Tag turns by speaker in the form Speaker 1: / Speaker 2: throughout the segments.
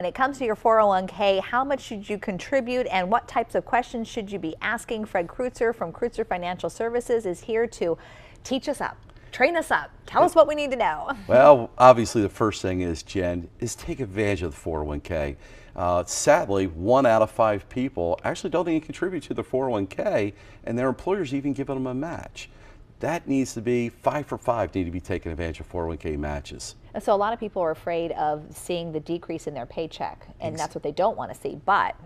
Speaker 1: When it comes to your 401k, how much should you contribute and what types of questions should you be asking? Fred Kreutzer from Kreutzer Financial Services is here to teach us up, train us up, tell us what we need to know.
Speaker 2: Well, obviously the first thing is, Jen, is take advantage of the 401k. Sadly, 1 out of 5 people actually don't even contribute to the 401k, and their employers even give them a match. That needs to be 5 for 5 need to be taking advantage of 401k matches.
Speaker 1: And so a lot of people are afraid of seeing the decrease in their paycheck, and that's what they don't want to see. But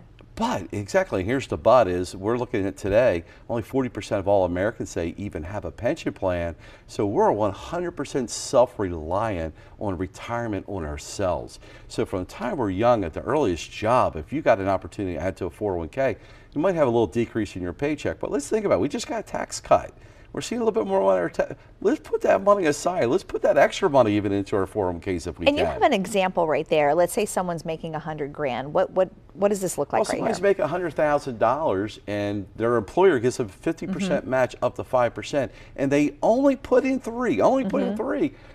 Speaker 2: Exactly, here's the but is we're looking at today, only 40% of all Americans say even have a pension plan. So we're 100% self-reliant on retirement on ourselves. So from the time we're young at the earliest job, if you got an opportunity to add to a 401k, you might have a little decrease in your paycheck. But let's think about it. We just got a tax cut. We're seeing a little bit more on our let's put that money aside. Let's put that extra money even into our 401ks if we can.
Speaker 1: And you have an example right there. Let's say someone's making $100 grand. What does this look like right here?
Speaker 2: Somebody's making $100,000 and their employer gives them 50% match up to 5%, and they only put in 3.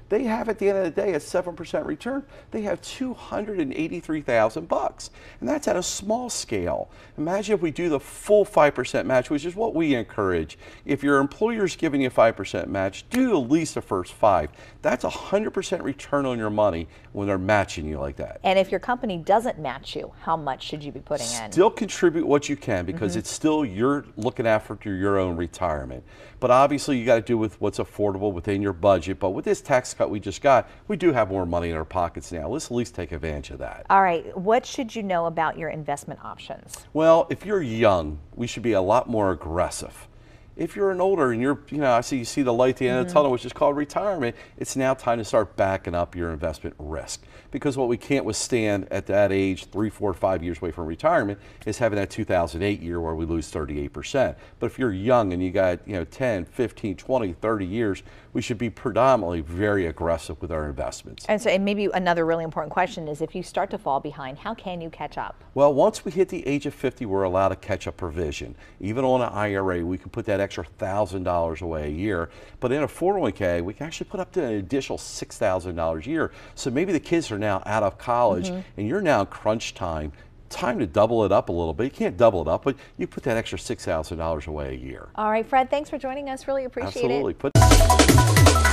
Speaker 2: They have at the end of the day a 7% return. They have $283,000, and that's at a small scale. Imagine if we do the full 5% match, which is what we encourage. If your employer's giving you 5% match, do at least the first 5. That's 100% return on your money when they're matching you like that.
Speaker 1: And if your company doesn't match you, how much should you be putting in?
Speaker 2: Still contribute what you can, because it's still you're looking after your own retirement. But obviously you got to do with what's affordable within your budget. But with this tax cut we just got, we do have more money in our pockets now. Let's at least take advantage of that.
Speaker 1: All right, what should you know about your investment options?
Speaker 2: Well, if you're young, we should be a lot more aggressive. If you're an older and I see you see the light at the end of the tunnel, which is called retirement, it's now time to start backing up your investment risk. Because what we can't withstand at that age, 3, 4, 5 years away from retirement, is having that 2008 year where we lose 38%. But if you're young and you got 10, 15, 20, 30 years, we should be predominantly very aggressive with our investments.
Speaker 1: And so, and maybe another really important question is, if you start to fall behind, how can you catch up?
Speaker 2: Well, once we hit the age of 50, we're allowed a catch-up provision. Even on an IRA, we can put that extra $1,000 away a year. But in a 401k, we can actually put up to an additional $6,000 a year. So maybe the kids are now out of college and you're now in crunch time. Time to double it up a little bit. You can't double it up, but you put that extra $6,000 away a year.
Speaker 1: All right, Fred, thanks for joining us. Really appreciate it.
Speaker 2: Absolutely.